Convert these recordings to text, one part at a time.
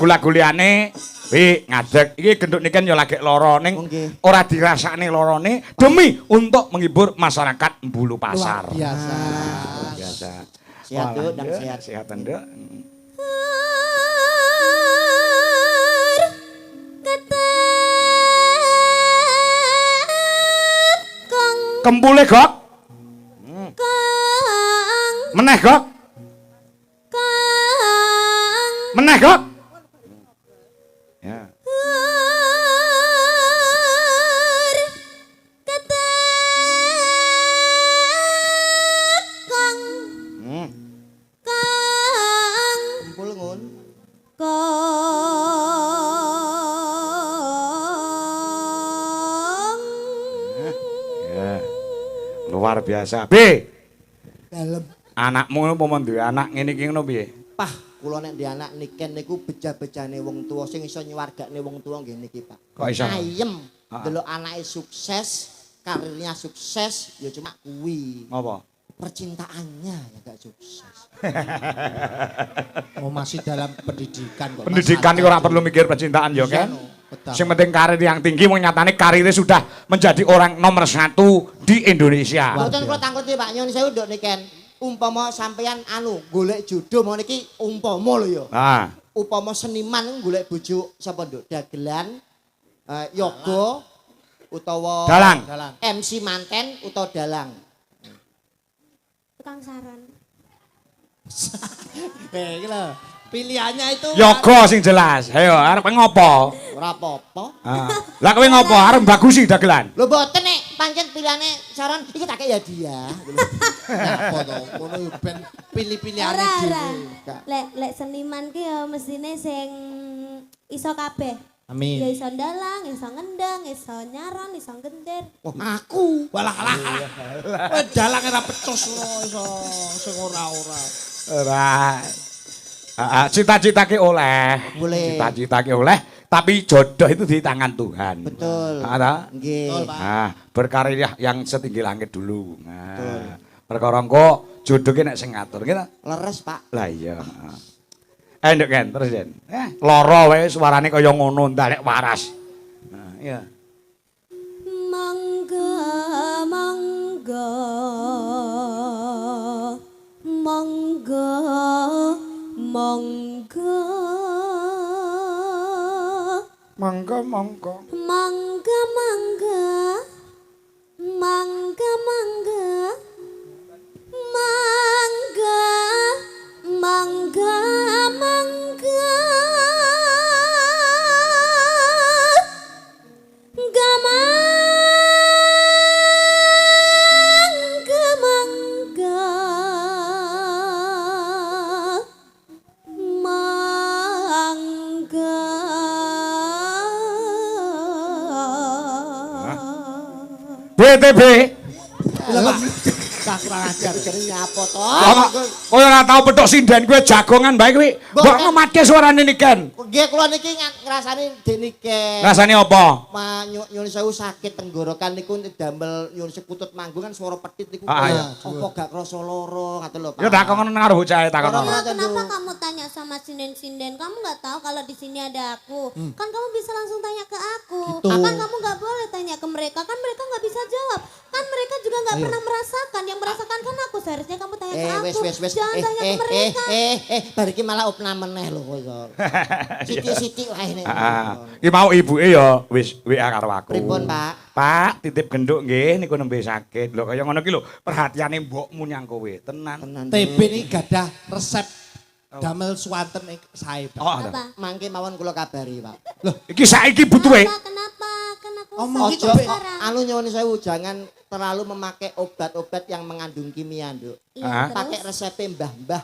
lagu-lagu liyane wi ngadeg iki genduk niken ya lagi lara ning ora dirasakne larane demi untuk menghibur masyarakat Bulu Pasar. Luar biasa. Luar biasa. Sehat Duk, dan sehat. Sehat Nduk. Kempule Gok. Meneh Gok. Meneh Gok. Ya. Kumpul ngun. Ya. Luar biasa. B. Dalem. Anakmu apa duwe anak ngene iki ngono piye? Pah, kula nek di anak niken niku beja-bejane wong tuwa sing iso nyuwargane wong tuwa nggih niki, Pak. Kok iso? Ayem delok anake sukses, karirnya sukses, ya cuma kuwi. Apa? Percintaannya yang gak sukses. Oh masih dalam pendidikan kok. Pendidikan itu ora perlu mikir percintaan ya kan? Betul. Yang penting karir yang tinggi nyatane karirnya sudah menjadi orang nomor 1 di Indonesia. Mboten kula tangkleti Pak Nyon sewu nduk niken. Umpama sampeyan golek jodoh mau niki umpama lho ya. Nah, Upama seniman golek bojo sapa nduk? Dagelan, yoga utawa Dalang. MC manten utawa dalang. Tukang saran. Iki lho. Pilihannya itu yoga sing jelas. Ayo arep ngopo? Ora apa-apa. Ah. Lah kowe ngopo? Arep bagusi dagelan. Lho mboten nek pancen pilihane saran iki tak kei hadiah. apa to? Ngono ben pilih-pilihane Ora, dhewe. lek seniman ki ya mestine sing iso kabeh. Amin. Ya iso ndalang, iso ngendang, iso nyaron, iso gendir. Oh, aku. Walah. Kowe dalang ora pecus iso sing ora-ora. Ora. Cita-cita ki oleh. Boleh. Cita-cita ki oleh, tapi jodoh itu di tangan Tuhan. Betul. Ada? Nggih. Betul, Pak. Nah, berkarir yang setinggi langit dulu. Nah, perkara engko jodoh ki nek sing ngatur kita. Leres, Pak. Lah iya. Nduk kan terus Den. Lara wae suarane kaya ngono ndak nek waras. Nah, iya. Mangga mangga mangga mangga Mangga mangga. mangga mangga mangga mangga mangga mangga mangga mangga BTB. Tak kurang ajar. Jenenge apa to? Kowe ora tau petuk sinden kowe jagongan bae kowe. Mbok ngemate suarane niken. Nggih kula niki ngrasani denike. Rasane apa? Nyun sewu sakit tenggorokan niku damel nyun sekutut manggung kan suara pedhit niku. Iya. Apa gak krasa lara ngoten lho, Pak. Ya takon karo bocahe takon. Kenapa kamu tanya sama sinden-sinden? Kamu nggak tahu kalau di sini ada aku. Kan kamu bisa langsung tanya ke aku. Gitu. Kan kamu nggak boleh tanya ke mereka. Kan mereka nggak bisa jawab. Kan mereka juga nggak pernah merasakan. Yang merasakan kan aku. Seharusnya kamu tanya ke aku. Wes. Jangan tanya ke mereka. Bar iki malah opna meneh lho kok. Siti-siti wae nek. Iki mau ibuke ya wis WA karo aku. Pripun, Pak? Pak, titip genduk nggih niku nembe sakit. Lho kaya ngono ki lho, perhatiane mbokmu nyang kowe. Tenan. TB ini gadah resep damel swanten sae, Pak. Oh, ada. Apa? Mangke mawon kula kabari, Pak. Iki saiki butuhe. Kenapa? Kan aku Omong Ojo iki sekarang. anu nyuwun sewu jangan terlalu memakai obat-obat yang mengandung kimia, Nduk. Iya, Pakai terus? resep mbah-mbah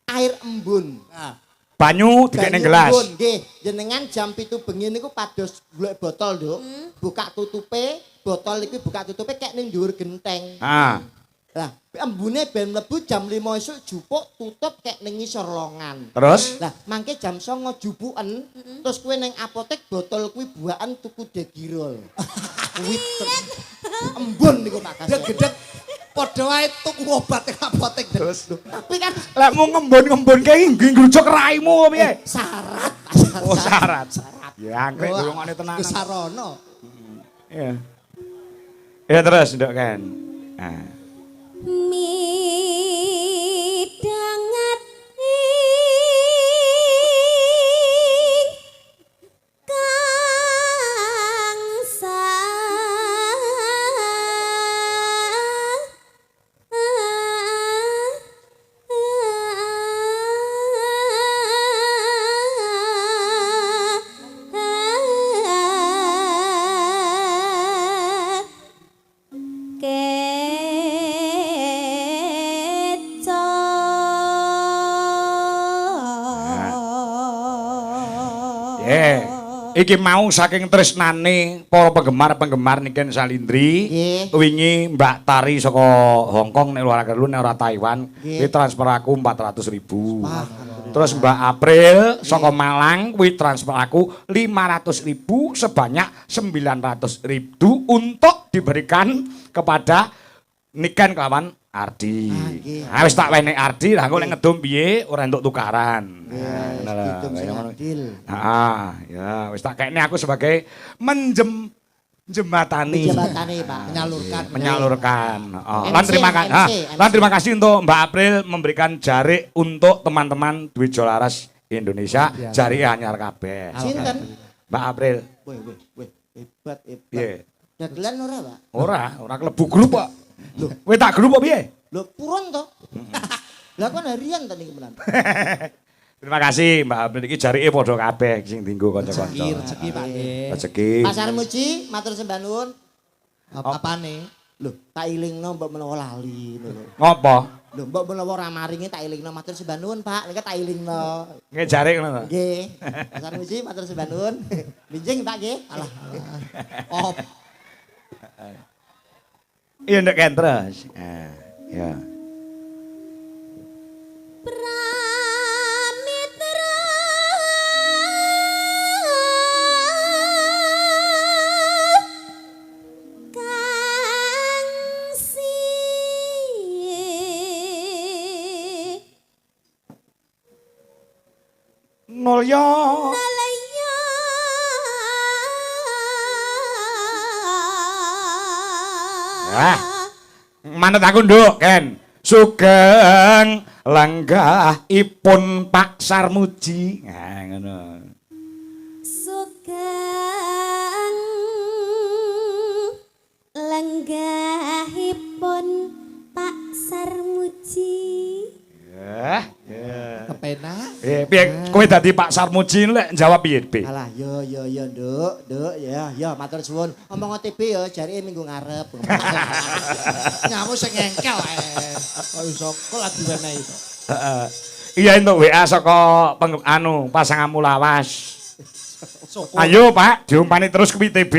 air embun. Nah, Banyu dikene gelas. Embun, nggih. Jenengan jam 7 bengi niku pados golek botol, Nduk. Buka tutupe, botol iki buka tutupe kek ning dhuwur genteng. Ah. Lah, embune ben mlebu jam 5 esuk jupuk tutup kek ning ngisor longan. Terus Lah, mangke jam 09 jupuken, terus kowe ning apotek botol kuwi buakan tuku degirol. Kuwi embun niku Pak Kasih. gedeg padha wae tuku obat ning apotek terus. Tapi kan lek mau ngembun-ngembun kae ngrujuk raimu piye? syarat. Oh, syarat. Ya, anggrek durungane tenanan. Kesarana. Iya. Ya terus, Nduk kan. Nah. Midangat kang Iki mau saking tresnane para penggemar-penggemar Niken Salindri. Wingi Mbak Tari saka Hong Kong nek luar negeri nek ora Taiwan, kuwi transfer aku 400.000. Terus Mbak April saka Malang kuwi transfer aku 500.000 sebanyak 900.000 untuk diberikan kepada Niken kelawan Ardi. Ah wis tak wenek Ardi, lah engko nek ngedum piye ora entuk tukaran. Ngono lho. Heeh, ya wis tak kene aku sebagai jembatani. Jembatani, Pak. Menyalurkan. Lan terima kasih untuk Mbak April memberikan jarik untuk teman-teman Dwi Jolaras Indonesia, jarik anyar kabeh. Sinten? Mbak April. Wih, hebat. Piye? Dagelan ora, Pak? Ora klebu grup kok. Lho, kowe tak grup apa piye? Lho, purun to? Lah kon harian ta niku menan. Terima kasih Mbak April iki jarike padha kabeh sing dienggo kanca-kanca. Rezeki Pak nggih. Rezeki. Pasar Muji, matur sembah nuwun. Apane? Lho, tak ilingno mbok menawa lali ngono. Ngopo? Lho, mbok menawa ora maringi tak ilingno matur sembah nuwun, Pak. Nek tak ilingno. Nggih jarik ngono to. Nggih. Pasar Muji matur sembah nuwun. Binjing Pak nggih. Alah. Op. Iya ndek kan terus. Ya. Pramitra kang Nolya. Manut aku nduk, Ken. Sugeng lenggahipun Pak Sarmuji. Nah, ngono. Sugeng lenggahipun Pak Sarmuji. Kepenak. Piye kowe dadi Pak Sarmuji lek jawab piye, Bi? Alah, yo Nduk, ya matur suwun. Omong OTP ya jarike minggu ngarep. Nyamu sing engkel ae. Kok iso kok lagi wenehi to. Heeh. Iya entuk WA saka pasanganmu lawas. Ayo Pak, diumpani terus kuwi TB.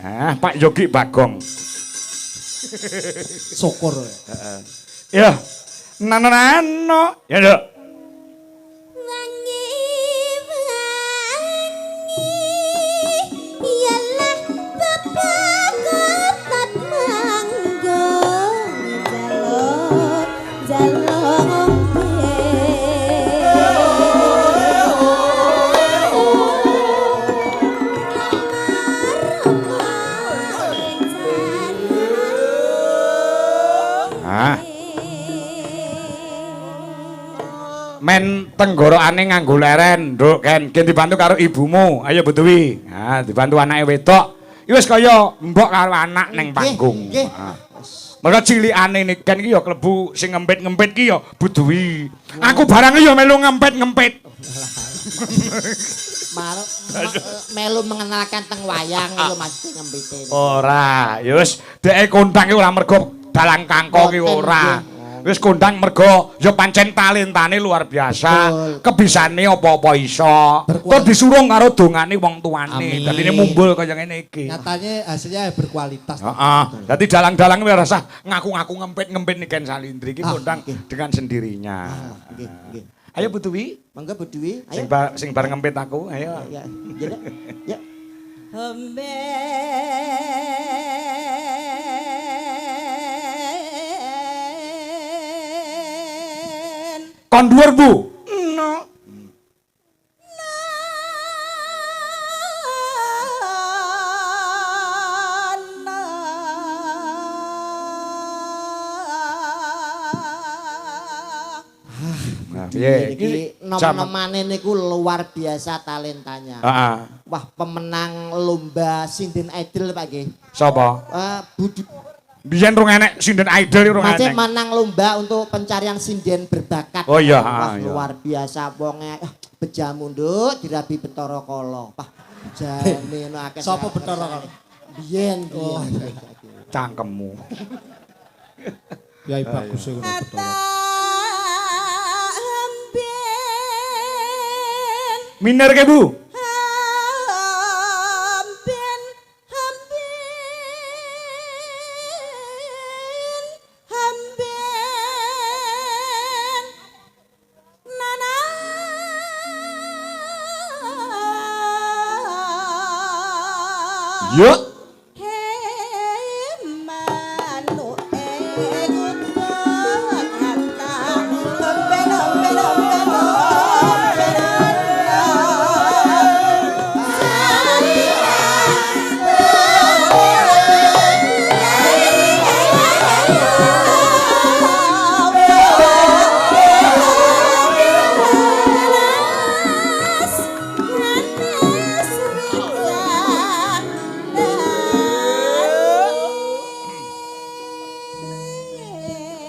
Nah, Pak Yogi Bagong. Syukur. Heeh. Ya. Nano. Ya, Nduk. Men tenggorokane nganggo leren, Nduk, Ken. Ki dibantu karo ibumu. Ayo Bu Dewi. Nah, dibantu anake wedok. Iki wis kaya mbok karo anak ning panggung. Nggih. Mergo cilikane Niken iki ya klebu sing ngempit-ngempit ki ya Bu Dewi. Aku barang ya melu ngempit-ngempit. Melu mengenalkan teng wayang lho Mas ngempite. Ora, ya wis dheke kondang ki ora mergo dalang kangko ki ora. Wis kondang mergo ya pancen talentane luar biasa. Kebisane apa-apa iso. Terus disurung karo dongane wong tuane. Dadine mumbul kaya ngene iki. Nyatanya hasilnya berkualitas. Heeh. Dadi dalang-dalang ora usah ngaku-ngaku ngempit-ngempit Niken Salindri iki kondang dengan sendirinya. Nggih. Ayo Bu Dewi. Mangga Bu Dewi, ayo. Sing bareng ngempit aku, ayo. Ya. Ya. Kon dhuwur Bu. No. Piye? Iki nom-nomane niku luar biasa talentanya. Heeh. Wah, pemenang lomba Sinden Idol Pak nggih. Sapa? Budi Biyen rung enek sinden idol rung Macet enek. menang lomba untuk pencarian sinden berbakat. Oh iya, Wah, iya. luar biasa wonge bejamu nduk dirabi Betara Kala. Wah, jane no akeh. Sapa Betara Kala? Biyen. Cangkemmu. Ya bagus iku Betara. Miner ke Bu? Yuk.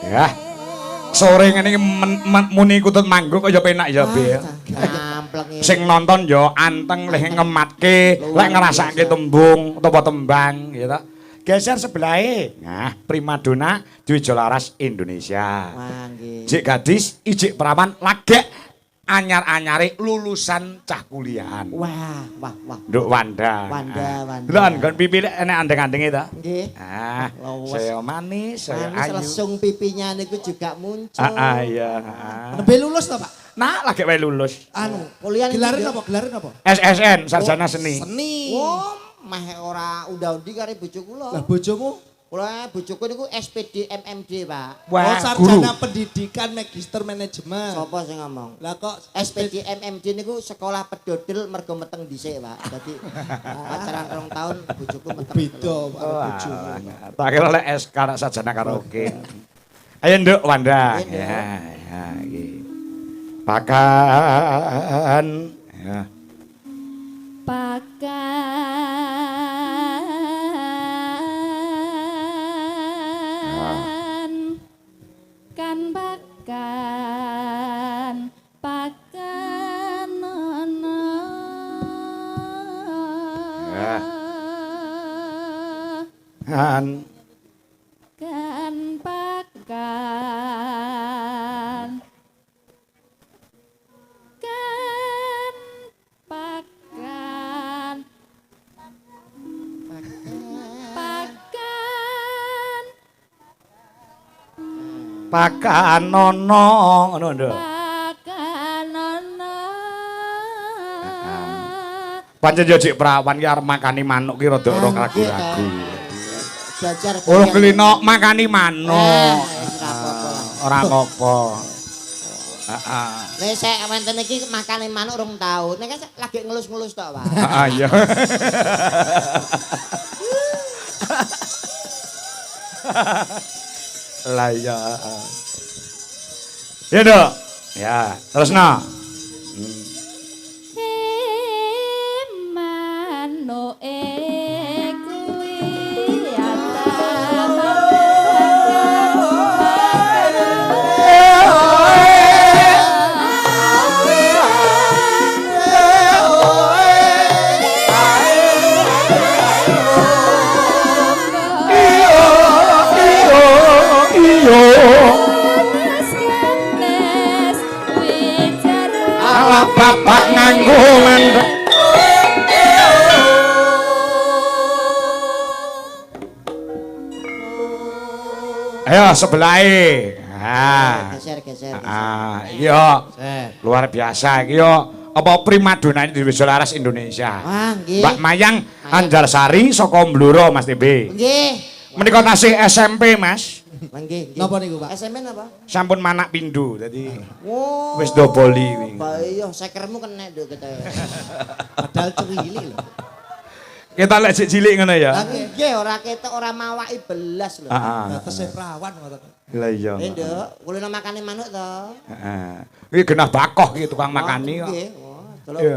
Ya. Sore ngene iki muni kutut manggung kaya penak ya, Be. Gampleng. Sing nonton ya anteng leh ngematke, lek ngrasake tembung utawa tembang ya ta. Geser sebelahe. Nah, primadona Dwi Jolaras Indonesia. Wah, nggih. Jik gadis, ijik perawan, lagek anyar-anyare lulusan cah kuliahan. Wah. Nduk Wanda. Wanda. Lho nggon pipi enek andeng-andenge ta? Nggih. Ah, Lawas. saya manis, saya Manis ayu. lesung pipinya niku juga muncul. Iya. Nembe lulus ta, Pak? Nah, lagi wae lulus. Anu, kuliah Gelarin apa? Gelarin apa? SSN, sarjana seni. Seni. Wah, meh ora unda-undi karo bojo kula. Lah bojomu? Kula bojoku niku SPD MMD, Pak. Oh, Wah, sarjana guru. pendidikan magister manajemen. Sapa sing ngomong? Lah kok SPD MMD niku sekolah pedodel mergo meteng dhisik, Pak. Dadi pacaran 2 tahun bojoku meteng. beda karo Wah, bojomu. tak kira oleh SK anak sarjana karaoke. Ayo nduk Wanda. Ayo, Nduk. Ya, iki. Pakan. Ya. Pakan kan pakan nono Ya. Kan kan pakan kan pakan pakan pakan nono ngono nduk. pakan nono Pancen yo jek perawan ki arep makani manuk ki rada ora ragu-ragu. Jajar. Ora kelino makani manuk. Ora apa-apa lah. Ora ngopo. Heeh. Nek sek wenten iki makane manuk 2 tahun. Nek lagi ngelus-ngelus tok, Pak. Heeh iya. Lah iya. Ya dok. Ya, terus no. manuk kuwi Ala bapak nganggo mandek. Ayo sebelahe. Ah. Geser. Ah, iya. Luar biasa iki yo. Apa primadona Dwi Jolaras Indonesia. Wah, nggih. Mbak Mayang Anjalsari saka Bluro Mas TB. Nggih. Menika tasih SMP, Mas. Nggih. Napa niku, Pak? SMN apa? Sampun manak pindho. Dadi Wow. wis doboli wingi. Bah iya, sekermu kena nduk kita. Padahal cerili lho. Kita lek sik cilik ngono ya. Lah nggih ora ketok ora mawaki belas lho. Heeh. Nah, tesih perawan ngoten. Lah iya. Nduk, kulino makane manuk to. Heeh. Iki genah bakoh iki tukang makani kok. Nggih.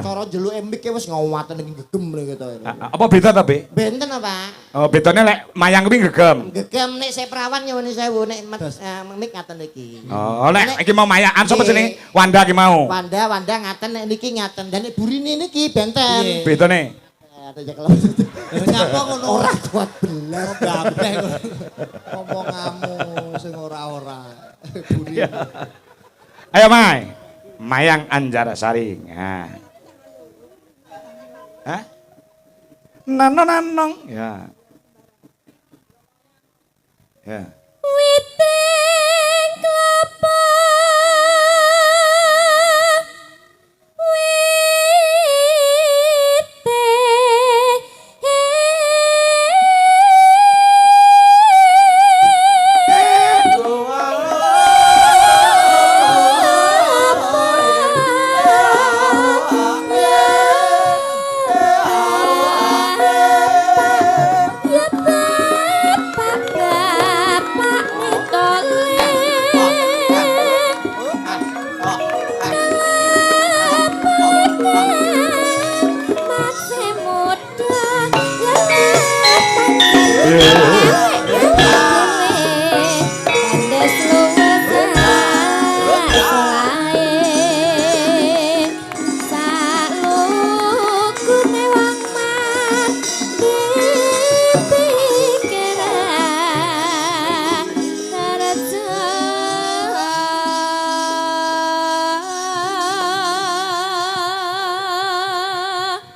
Cara njeluke mik wis ngawaten iki gegem lho gitu. Apa beda ta, Be? Benten apa? Oh, bedane lek mayang kuwi gegem. Gegem nek sik prawan nyuwun sewu nek mik ngaten iki. Oh, nek iki mau mayakan sapa jenenge? Wanda iki mau. Wanda ngaten nek niki ngaten. Dan nek burine niki benten. Bedane. Ada cekel. Nyapa ngono? Ora kuat belas. Gabeh ngomongamu sing ora-ora. Burine. Ayo, Mai. Mayang Anjarasari. Nah. Hah? Nanong. Ya. Ya. Witing klapa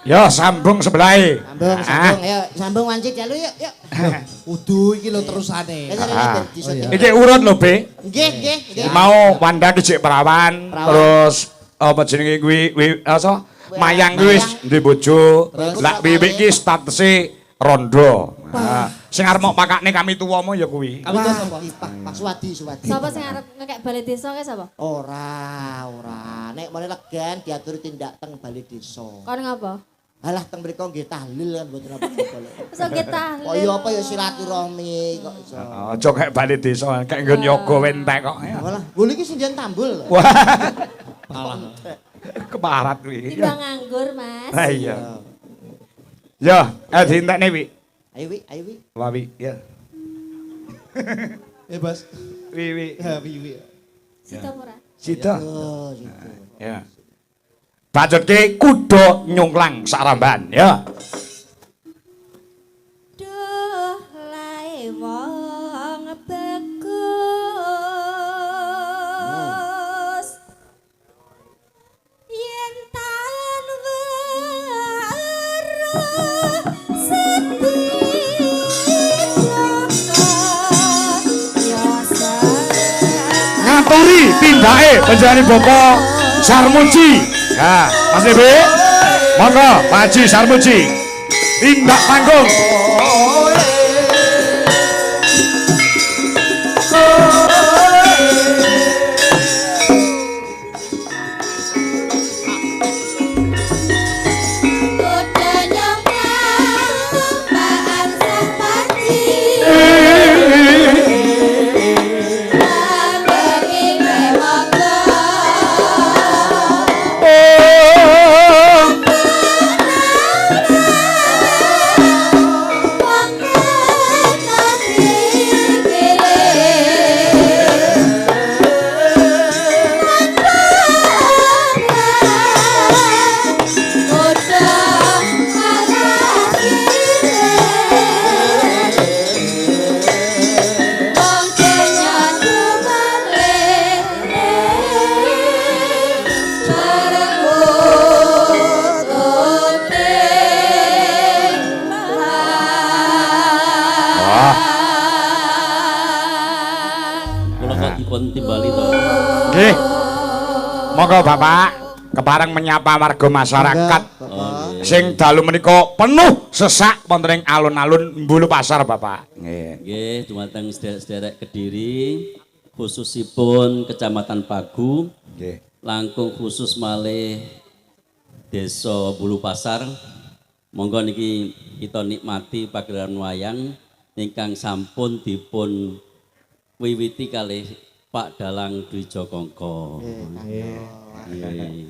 Yo sambung sebelah. Sambung, ayo sambung wancit ya lu yuk. Kudu iki lho terusane. Iki urut lho, Be. Nggih. Mau Wanda ki jek perawan, terus apa jenenge kuwi apa mayang kuwi wis duwe bojo. Lah wiwik ki statuse rondo. Sing arep mok pakane kami tuwamu ya kuwi. Kami tuwa sapa? Pak Suwadi. Sapa sing arep ngekek balai desa kae sapa? Ora. Nek mulai legan diatur tindak teng balai desa. Kon ngapa? Alah teng mriko nggih tahlil kan mboten apa-apa. Iso nggih tahlil. Kaya apa ya silaturahmi kok iso. Aja kayak bali desa, kayak nggon yoga wentek kok. Walah, lho iki sindian tambul. Wah. Alah. Keparat kuwi. Timbang nganggur, Mas. Ha iya. Yo, dientekne Wi. Ayo Wi. Wah Wi, ya. Bos. Wi. Ha wi. Sita ora? Sida. Oh, gitu. Ya. Bacotke kuda nyungklang saramban, ya. Duh lae wong bagus. Yen tan weruh Ngaturi tindake panjenengane Bapak Sarmuji. Ya, Mas Ibu. Monggo, Pak Haji Sarmuji. Tindak panggung. Nggih. Monggo Bapak kepareng menyapa warga masyarakat sing dalu menika penuh sesak wonten ing alun-alun Mbulu Pasar Bapak. Nggih. Nggih, dumateng sederek Kediri khususipun Kecamatan Pagu. Nggih. Langkung khusus malih Desa Mbulu Pasar. Monggo niki kita nikmati pagelaran wayang ingkang sampun dipun wiwiti kalih Pak Dalang Dwi Jokongko. Nggih.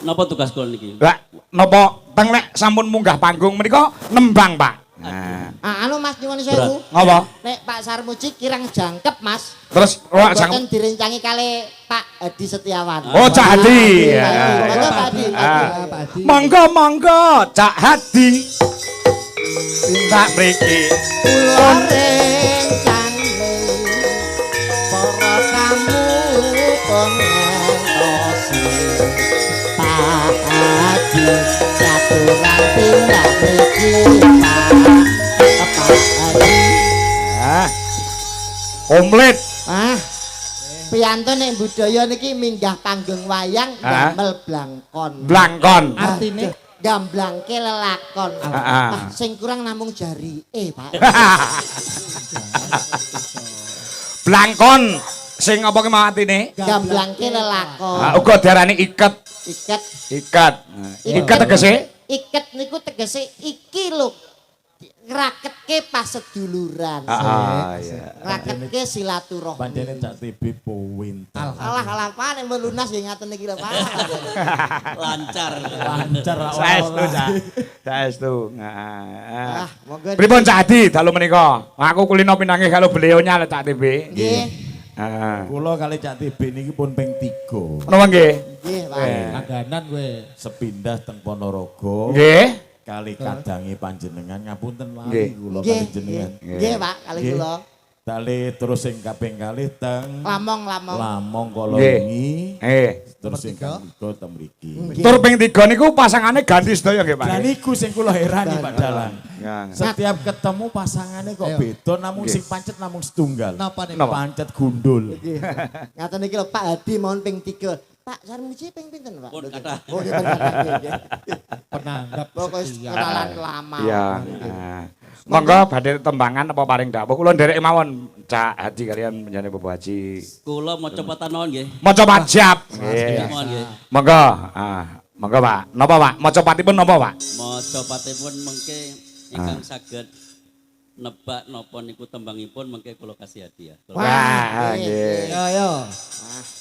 Napa tugas kula niki? Lah, napa teng nek sampun munggah panggung menika nembang, Pak. Nah, Anu Mas nyuwun sewu. ngapa? Nek Pak Sarmuji kirang jangkep Mas. Terus ora jang. Mboten direncangi kali Pak Hadi Setiawan. Oh, Cak Hadi. Ya, Monggo ya. Pak Hadi. Pak Hadi. Monggo, monggo, Cak Hadi. Tak mriki. Kula rencangi para tamu pun ngentosi. Pak Hadi caturan tindak mriki Pak Hadi. Ah. Komplit. Piyantun nek budaya niki minggah panggung wayang damel blangkon. Blangkon. Artine Gamblangke lelakon. Ah. Sing kurang namung jari, Pak. Blangkon. Sing apa ki mau atine? Gamblangke lelakon. Ah, uga diarani iket. Iket. Iket. Iket tegese? Iket niku tegese iki lho. Ngraketke paseduluran. Iya. Ngraketke silaturahmi. Bandene Cak TB powintal. Alah Pak nek mbok lunas ya ngaten iki lho Pak. Lancar. Lancar ra Saestu, ora. Cak. Saestu. Monggo. Pripun Cak Adi dalu menika? Aku kulino pinanggih kalau beliaunya lho Cak TB. Nggih. Kula kali Cak TB niki pun ping 3. Napa nggih? Nggih, Pak. langganan kowe. Sepindah teng Ponorogo. Nggih. Kali kadangi panjenengan ngapunten Nggih. lali kula Nggih. kali jenengan. Nggih, Pak, kali Nggih. kula. Dali terus sing kaping kalih teng Lamong. Lamong kala Nggih. wingi. Terus sing kaping teng mriki. Tur ping 3 niku pasangane ganti sedaya nggih, Pak. Lah niku sing kula herani Pak Dalang. Ya. Setiap ketemu pasangannya kok beda namun sing pancet namun setunggal. Napa nih? Napa? Pancet gundul. Nggih. Ngaten iki lho Pak Hadi mohon ping 3. Pak Sarmuji ping pinten, Pak? Pun kathah. Oh, nggih, pun kathah, nggih. Penanggap Pokoke setia. kenalan lama. Iya. Monggo badhe tembangan apa paring dawuh kula nderek mawon Cak Hadi kalian menjane Bapak Haji. Kula maca patanon nggih. Maca pajab. Nggih. Mohon nggih. Monggo. Monggo Pak. Napa Pak? Maca patipun napa Pak? Maca patipun mengke ingkang saged nebak napa niku tembangipun mengke kula kasih hadiah. Wah, nggih. Yo.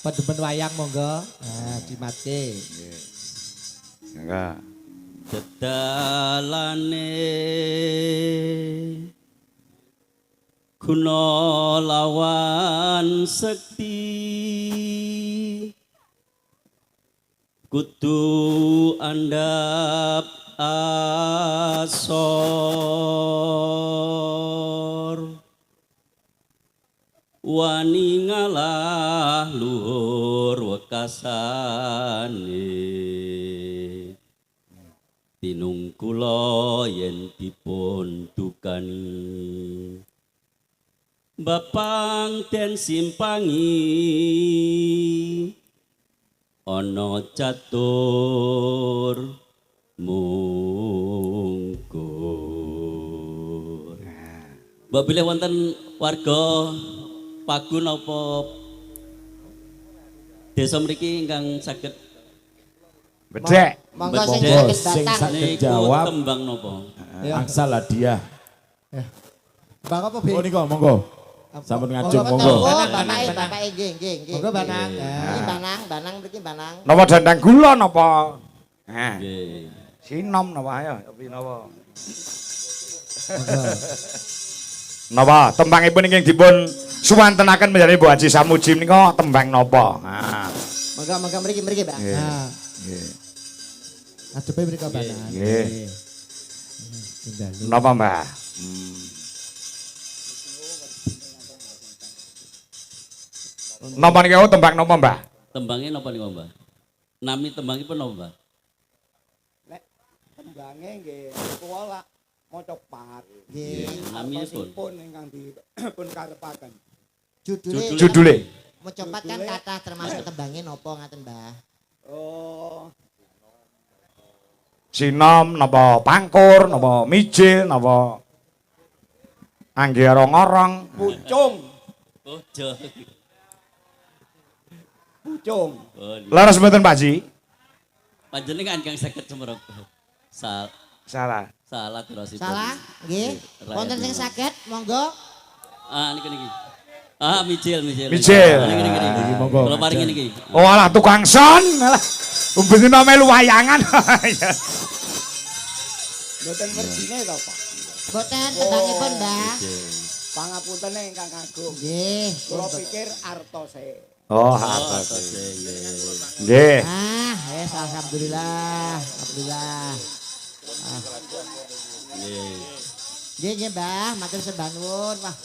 Pedemen wayang monggo. Nah, dimatke. Monggo. Dedalane guna lawan sekti kudu andap asor wani ngalah luhur wekasane tinung kula yen dipun dukani bapang den simpangi ana catur mungkur. Mbak bilih wonten warga Pagun apa desa mriki ingkang saged Bedhek. Monggo sing Monggo, saged sing datang. saged niku jawab tembang napa? angsal hadiah. Bang apa, Bi? Oh niku monggo. Sampun ngajeng Monggo, monggo. Oh, Banang. bapake nggih. Monggo, Banang. Iki banang mriki banang. Napa dandang gula napa? Nggih. Sinom napa ayo piye napa? Napa tembangipun ingkang dipun suwantenaken menjadi Bu Haji Sarmuji menika tembang napa? Monggo mriki, Pak. Nah, Nggih. adepe mriko Banang. Nggih. Tinggali. Napa, Mbah? Napa niku tembang napa, Mbah? Tembangnya napa niku, Mbah? Nami tembangipun napa, Mbah? Tembangnya nggih kula maca pat. Nggih. Naminipun. Pun ingkang dipun karepaken. Judule Judule. Mecopat kan kathah termasuk tembangnya napa ngaten, Mbah? Oh, Sinom napa pangkur napa mijil napa anggara ngorong. pucung, Ojo. pucung. Leres mboten Pak Ji? Panjenengan kang saged cemrok. Salah. Salah terusipun. Salah? Nggih. Wonten sing saged, monggo. Niki. Ah, mijil. Mijil. Niki. monggo. Kula paringi niki. Oh alah tukang son. Alah. Umbene melu wayangan. Mboten werdine to, Pak. Boten tembangipun, Mbah. Pangapuntene ingkang agung. Nggih. Kula pikir artose. Oh, harta. Nggih. Ah, wis alhamdulillah. Alhamdulillah. Nggih, Mbah, matur sembah nuwun. Wah,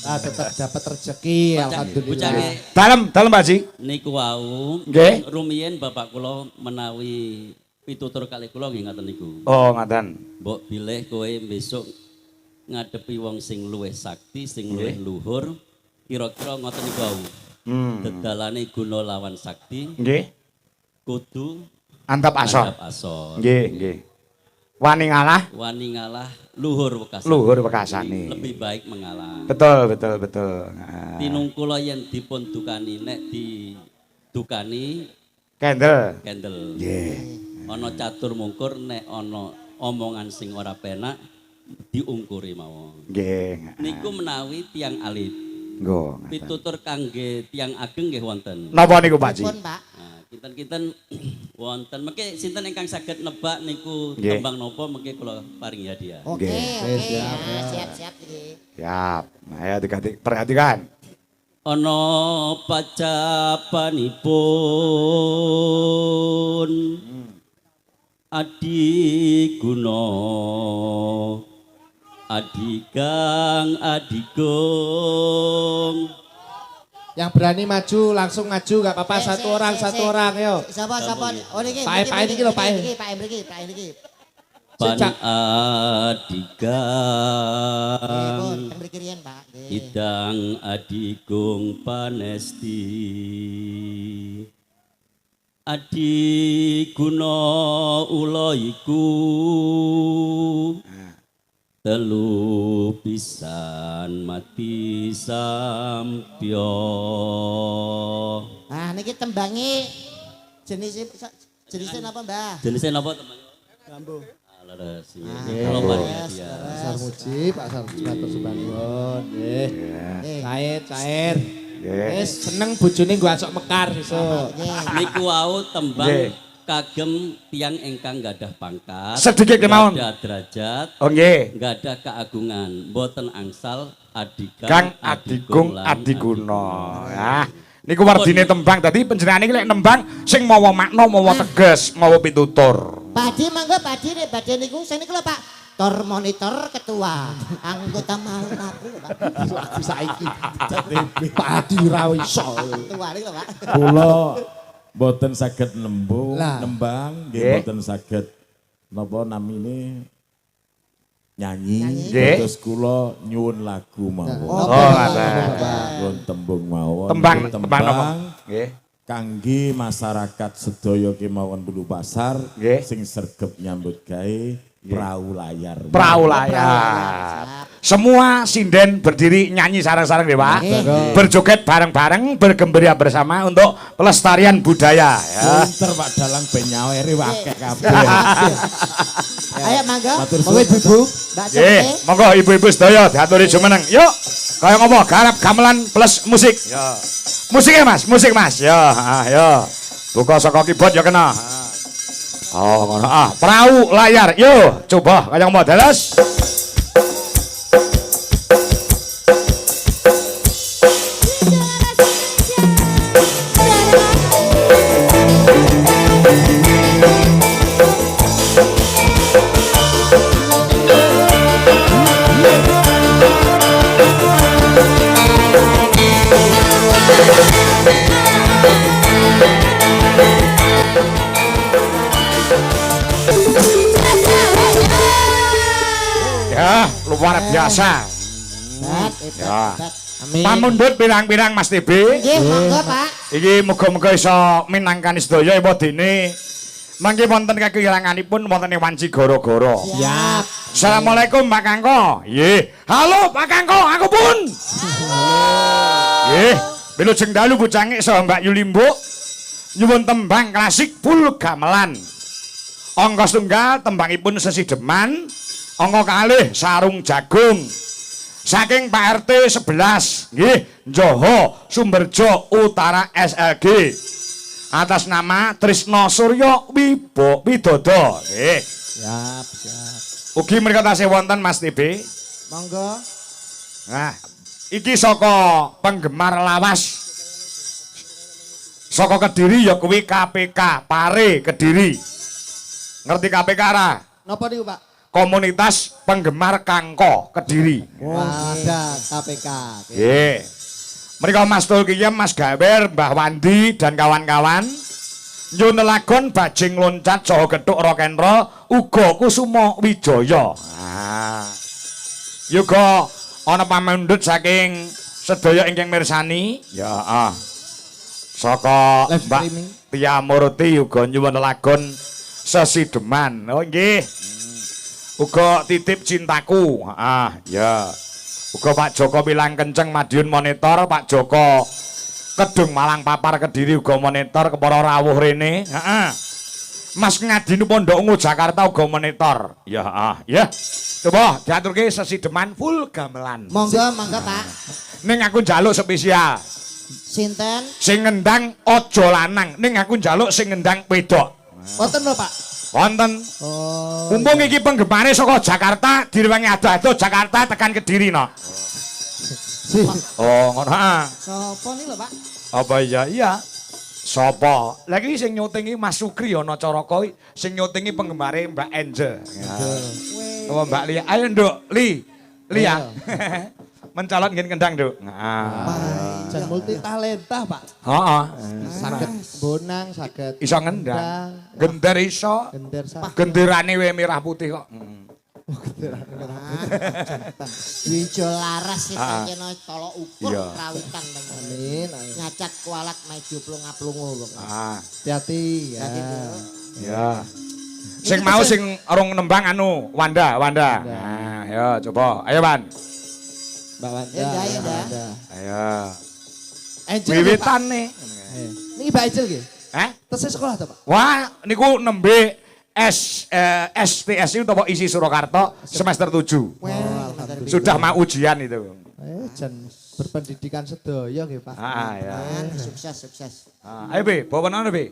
Ah, tetap dapat rezeki alhamdulillah. Bucange Dalem Pak Haji. niku wau Nggih. rumiyin bapak kula menawi pitutur kalih kula nggih ngoten niku. Oh, ngaten. Mbok bilih kowe besok ngadepi wong sing luwih sakti, sing luwih luhur, kira-kira ngoten niku wau. Dedalane guna lawan sakti Nggih. kudu Antap asor. andhap asor. Nggih. Wani ngalah, Wani ngalah luhur wekasan. luhur wekasane. Lebih baik mengalah. Betul. Nah. Tinungkula yen dipun dukani nek didukani Kendel. kendel. Nggih. Ana catur mungkur nek ana omongan sing ora penak diungkuri mawon. Nggih. Niku menawi tiang alit. Nggo. Pitutur kangge tiang ageng nggih wonten. Napa niku Pak Haji? pun, Pak. Nah, kinten-kinten wonten. Mengke sinten ingkang saged nebak niku Nggih. tembang napa mengke kula paringi hadiah. Oke, Nggih. oke. Ya, siap-siap iki. Siap. Nah, ya perhatikan. Ana pacapanipun Adi Guna Adigang Adigung Yang berani maju langsung maju gak apa-apa satu orang yo. Sapa? Oh niki. Pak niki lho, Pak. Pak niki. Pan Nggih, Adigang pun teng mriki riyen, Pak. Nggih. Idang Adigung Panesti Adi Guna ula iku telu pisan mati sampya. Nah, niki tembange jenisnya napa, Mbah? Jenisnya napa teman? Rambo. Leres. Kalau paringi hadiah. Pasar Muji, Pasar Matur sembah nuwun. Nggih. Cair. Nggih. Wis seneng bojone gua asok mekar sesuk. Niku wau tembang Nggih. kagem tiang ingkang gadah pangkat, Sedikit kemawon. gadah derajat, Oh nggih. gadah keagungan, boten angsal Kang Adigung Adiguna. Ya. Niku wardine tembang dadi panjenengan iki lek nembang sing mawa makna, mawa teges, mawa pitutur. Badhe mangga badhe nek badhe niku sing niku lho, Pak. Tor monitor ketua anggota malu aku lho, Pak. Lagu saiki. Padi ra iso. Ketua niku lho, Pak. Kula boten saged Lah. nembang, nggih Nggih. boten saged napa namine nyanyi. Nggih. Terus kula nyuwun lagu mawon. Oh, ngaten. Nyuwun tembung mawon. Tembang Nggih, napa? Nggih. Kangge masyarakat sedaya kemawon Bulu Pasar Nggih. sing sregep nyambut gawe perahu layar. Perahu layar. Semua sinden berdiri nyanyi sareng-sareng nggih, Pak. Berjoget bareng-bareng, bergembira bersama untuk pelestarian budaya ya. Pinter Pak Dalang ben nyaweri wakek kabeh. Ayo mangga. Matur Monggo suwun. Ibu. Mbak Nggih, Cepete. monggo ibu-ibu sedaya diaturi jumeneng. Yuk. Kaya ngopo garap gamelan plus musik. Ya. Musiknya Mas, musik Mas. Ya, ya. Buka saka keyboard ya kena. Oh, ngono. Perahu layar. Yo, coba kaya ngopo dalas. Ya, luar biasa. Ya. Amin. Pamundhut pirang-pirang Mas TB. Nggih, monggo, Pak. Iki muga-muga iso minangkani sedaya ewa dene. Mangke wonten kekiranganipun wonten wanci goro-goro. Siap. Assalamualaikum Pak Kangko. Nggih. Halo Pak Kangko, aku pun. Nggih, wilujeng dalu bocangik saha Mbak Yulimbuk. Nyuwun tembang klasik Pul Gamelan. Angka setunggal tembangipun Sesideman. Angka kalih Sarung Jagung. Saking Pak RT 11 nggih Joho Sumberjo Utara SLG atas nama Trisno Suryo Widodo nggih. Siap, siap. Ugi mriki tasih wonten Mas TB. Monggo. Nah, iki saka penggemar lawas saka Kediri ya kuwi KPK Pare Kediri. Ngerti KPK ra? Napa niku, Pak? Komunitas Penggemar Kangko Kediri. Ada KPK. Nggih. Mriko Mas Tulkiyem, Mas Gawer, Mbah Wandi dan kawan-kawan nyunelagon bajing loncat Jawa Gethuk rock and roll uga Kusuma Wijaya. Ah. Yuga ana pamundhut saking sedaya ingkang mirsani. Ya, saka Live Mbak streaming. Tia Murti uga nyuwun lagon Sesideman. Oh nggih. Uga titip cintaku. Ya. Uga Pak Joko Pilang Kenceng Madiun Monitor, Pak Joko Kedung Malang Papar Kediri uga monitor, kepara rawuh rene. Heeh. Mas Ngadinu Pondok Ungu Jakarta uga monitor. Ya, ya. Coba diaturke Sesideman full gamelan. Monggo, monggo, Pak. Ning aku njaluk spesial. Sinten? Sing ngendang aja lanang, ning aku njaluk sing ngendang wedok. Wonten lho, Pak. Wonten. Oh. Mumpung iki penggemare saka Jakarta, direwangi ado-ado Jakarta tekan Kediri no. Oh, ngono ha. Sopo nih lho, Pak? Apa iya? Iya. Sopo? Lagi sing nyutingi Mas Sukri ana Caraka sing nyutingi penggemare Mbak Angel. Oh, Mbak Lia. Ayo, Nduk. Lia. Mencalon ngen kendang, Nduk. Jan multi talenta, Pak. Heeh. Saged bonang, saged Iso ngendang. Gender iso. gender saged. Genderane we merah putih kok. Wijo laras iki kena tolok ukur Iya. rawitan Amin. amin. Nyacat kualat maju plunga-plungu lho. Hati-hati ya. Ya. Sing mau sing urung nembang anu Wanda. Nah, ya coba. Ayo, Wan. Mbak Wanda. Ya, ya, Mbak ya. Wanda. Ayo. Angel. Wiwitan nih. Niki Mbak Angel nggih. Hah? Tesih sekolah ta, Pak? Wah, niku nembe STSI utawa isi Surakarta semester 7. Sudah mau ujian itu. Jan berpendidikan sedaya nggih, Pak. Ya. Sukses. Ayo Be, bawa mana Be?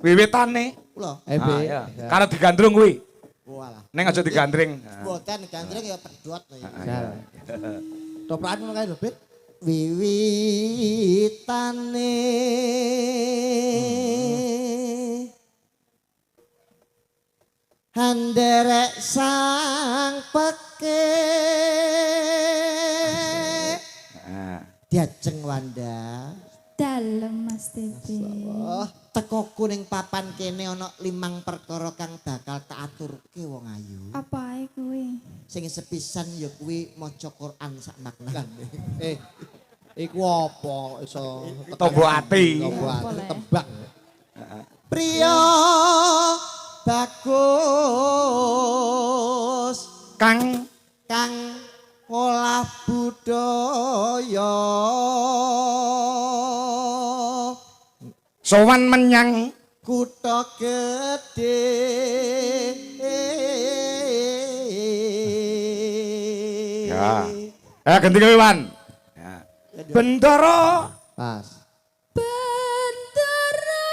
Wiwitan nih. Kula. Ebe. Ya. Karena digandrung kuwi. Walah. Neng aja digandring. Boten gandreng ya pedhot lho. Ya. Toprakan ngono kae lho, Bet. Wiwitane handerek sang peke diajeng Wanda Dalem Mas TV. teko kuning papan kene ana 5 perkara kang bakal tak aturke wong ayu. Apa ae kuwi? Sing sepisan ya kuwi maca Quran sak makna. Iku apa iso Tombo ati. Tombo ati Boleh. tebak. Priya bagus Kang olah budaya sowan menyang kutha gedhe ya. Ganti kowe Wan. Ya. Bendara Pas. Bendera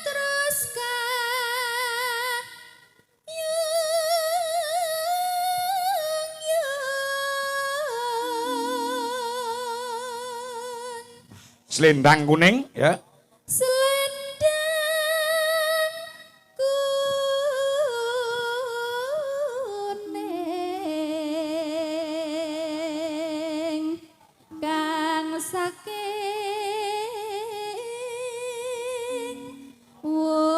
terus kayang-yang selendang kuning ya. selendang kuning kang saking wukir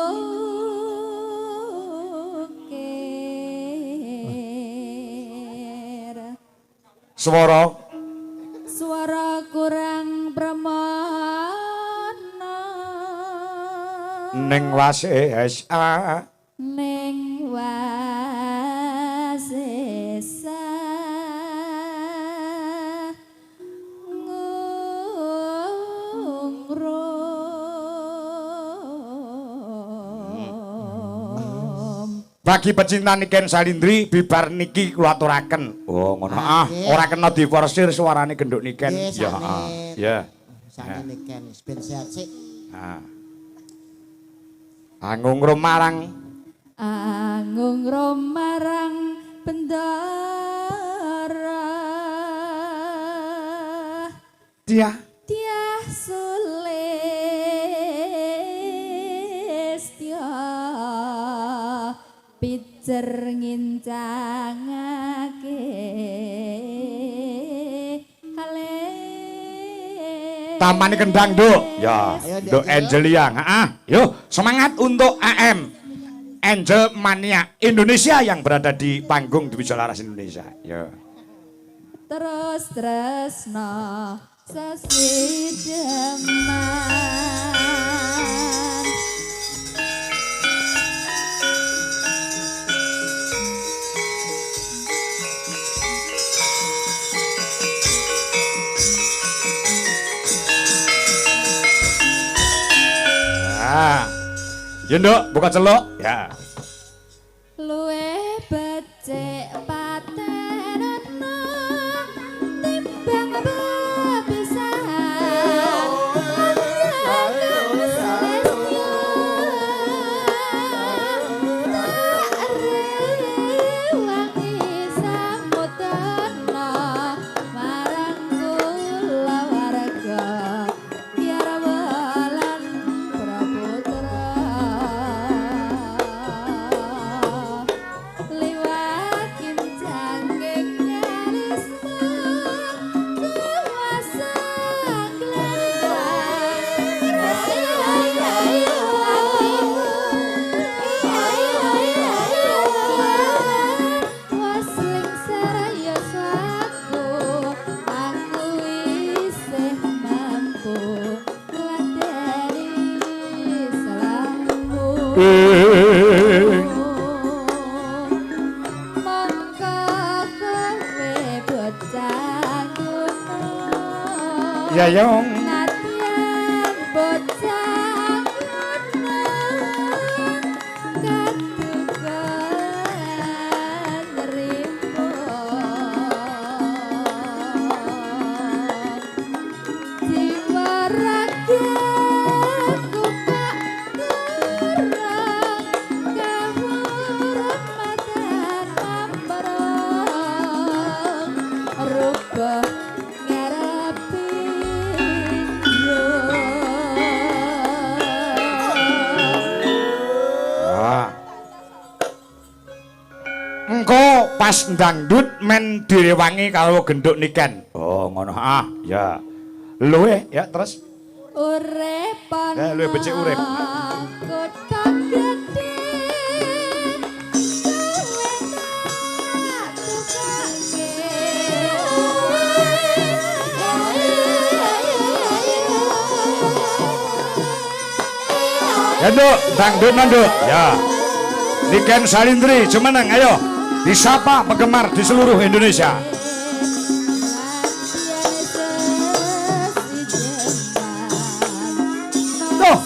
suara kurang pramana ning wasesa ning wasesa ngungrum Bagi pecinta Niken Salindri bibar niki kula aturaken. Oh, ngono. Ora kena diforsir suarane genduk Niken. Ya, ya. Sakne Niken ben sehat sik. Anggung romarang bendara dia Sulistya pijer ngincangake Taman Kendang, Duk. Ya, Duk Angelia. Yo, semangat untuk AM Angel Mania Indonesia yang berada di panggung di Wijalaras Indonesia. Ya. Terus tresno sesideman Ya, Nduk, buka celuk. Ya. luwe becik patenana timbang bepisahan Ya, Yong. Pas dangdut men direwangi karo genduk Niken. Oh, ngono. Ya. Luwe ya terus. Urip luwe becik urip. Kota gede. Ya, Nduk, dangdut Nduk. Ya. Niken Salindri, cumeneng ayo. Disapa penggemar di seluruh Indonesia. Tuh.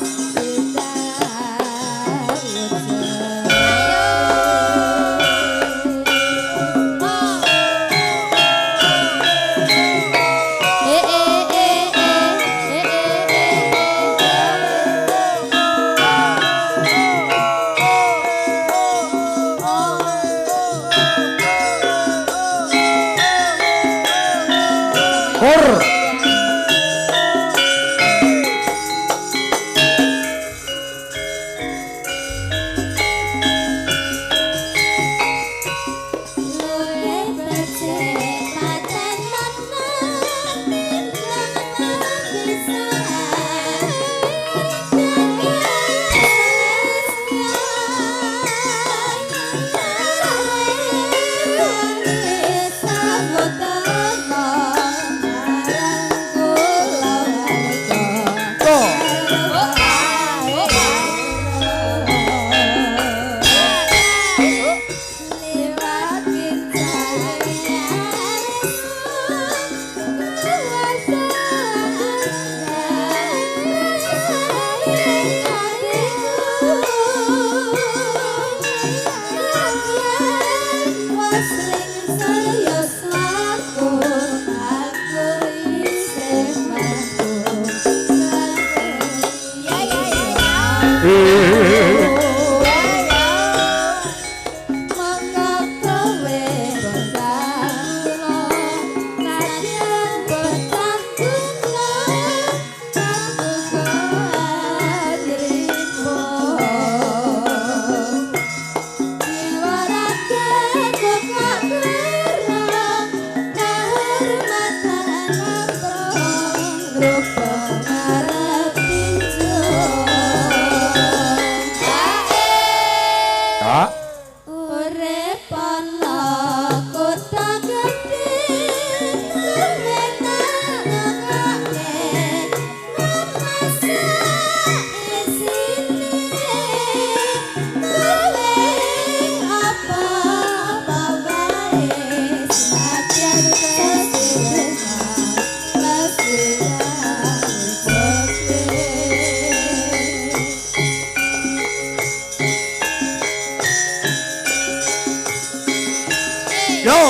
Yo.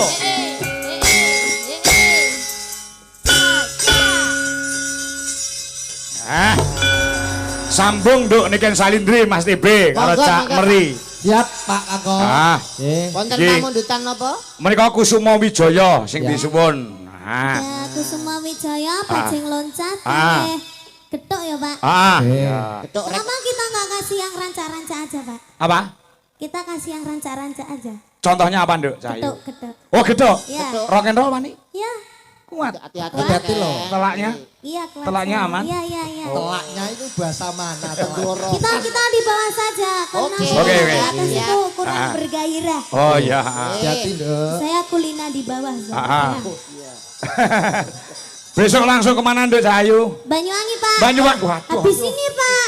Sambung Nduk niken Salindri Mas TB karo Monggo, Cak monggo, Meri. Siap Pak Kakak. Wonten Nggih. pamundutan napa? Menika Kusuma Wijaya sing disuwun. Nah. Ya, Kusuma Wijaya, bajing loncat, Ah. gedok ya Pak. Ya. Ketuk rek. Kenapa kita nggak kasih yang ranca-ranca aja Pak? Apa? Kita kasih yang ranca-ranca aja. Contohnya apa, Nduk? Cahayu. Gedok, gedok. Oh, gedok. Iya. Rock and roll Mani. Iya, Kuat. Hati-hati. Hati-hati loh. Telaknya. iya kuat. Telaknya aman? Iya, iya, iya. Telaknya itu bahasa mana? Tenggoro. Kita di bawah saja karena Oke. saya Oke, di oke. atas Siap. itu kurang Ah. bergairah. Oh iya. Hati-hati Nduk. Saya kulina di bawah Ah. soalnya. Besok langsung kemana Nduk Cahayu? Banyuwangi Pak. Banyuwangi. Waduh. Habis ini Pak.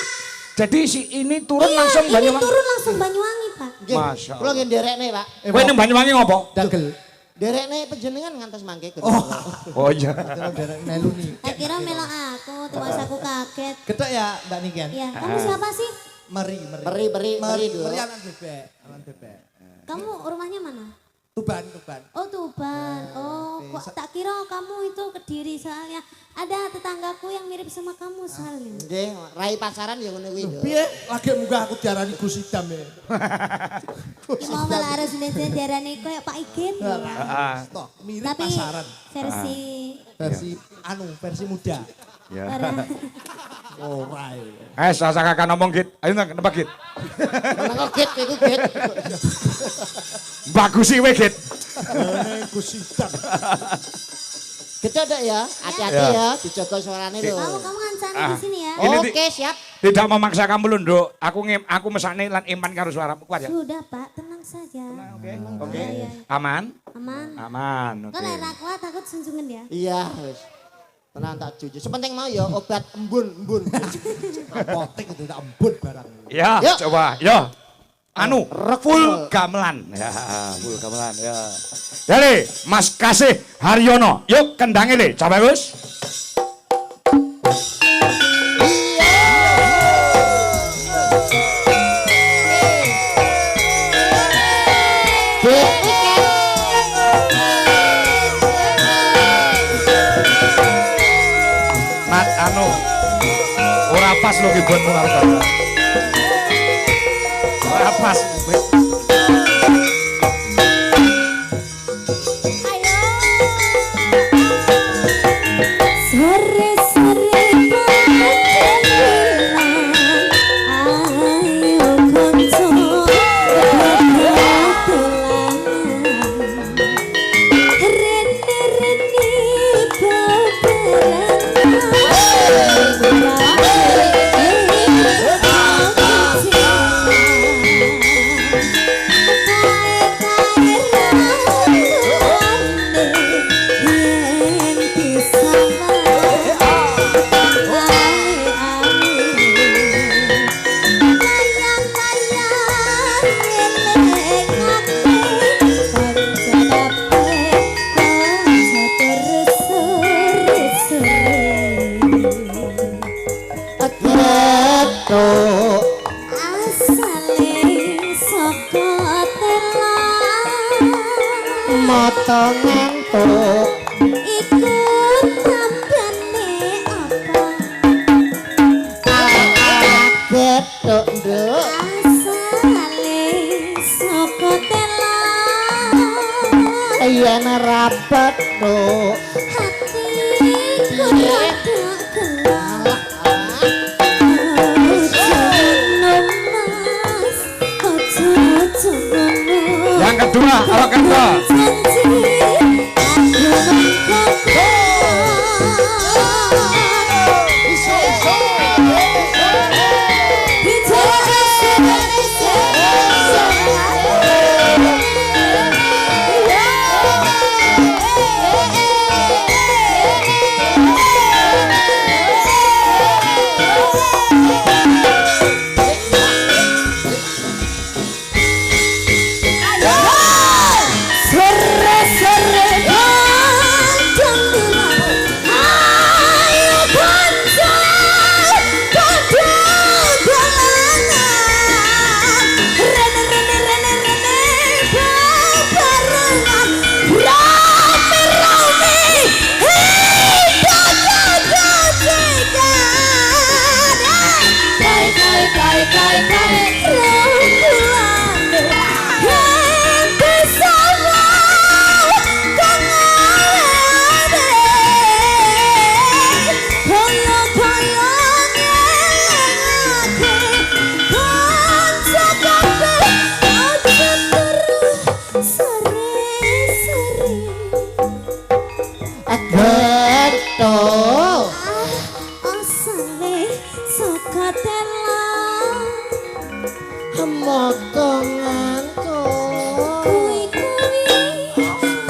Jadi si ini turun Iya, langsung ini Banyuwangi. turun langsung Banyuwangi Pak. Nggih. Masya Kula nggih nderekne, Pak. Kowe ning Banyuwangi ngopo? Dagel. Nderekne panjenengan ngantos mangke. Oh iya. Derek melu nih. Tak kira melok aku, terus aku kaget. Ketok ya Mbak Niken? Ya, kamu siapa sih? Meri. Meri dulu. Meri anak bebek. Anak bebek. Kamu rumahnya mana? Tuban. Oh Tuban. Oh, kok tak kira kamu itu Kediri soalnya ada tetanggaku yang mirip sama kamu soalnya. Nggih, rai pasaran ya ngono kuwi, Nduk. Piye? Lagi munggah aku diarani Gus Idam ya. Ki mau malah harus darane koyo Pak Igin. Toh, mirip Tapi pasaran. versi muda. Ya. para- Ora. Sasa kakak ngomong Git. Ayo nembak Git. Menengok git iku git. Bagus sih we Git. Gus Idam. Ketuk Dok ya. Hati-hati Ya. ya, dijaga suarane lho. kamu ngancani di sini ya. Ini Oke, siap. Tidak memaksa kamu lho Nduk. Aku mesakne lan iman karo suaramu kuat ya. Sudah Pak, tenang saja. Oke. Iya, iya. Aman? Aman. Aman. Oke. Kok lera kuat takut sunjungan ya? Iya, wis. Tenang tak jujur. Sepenting mau ya obat embun. Apotek itu tak embun barang. Ya, Yuk. coba. Yo. Anu, full roll. gamelan. Ya, full gamelan ya. Ya Le, Mas Kasih Haryono. Yuk kendange Le, coba Gus. Nat anu ora pas lho ki buat mengarep. Ora pas. Sore-sore panggilan, ayo konco dodolan. Rene-rene Ketuk. asale saka telan. Mata ngantuk. Iku tandane apa? Ketuk Nduk. Asale saka telan. Yen rapet Nduk. Hatiku rada gelap. Yang kedua, awak kedua. Sore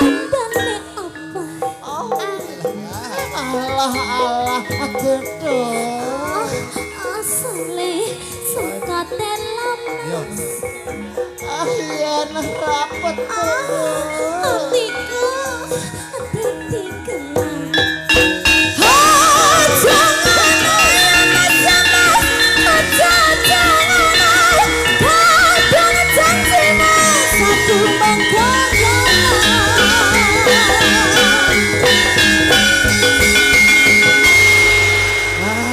tandane apa? Allah Allah gedhong. Asale suka telam. Yen rapet. Hatiku dadi gelap.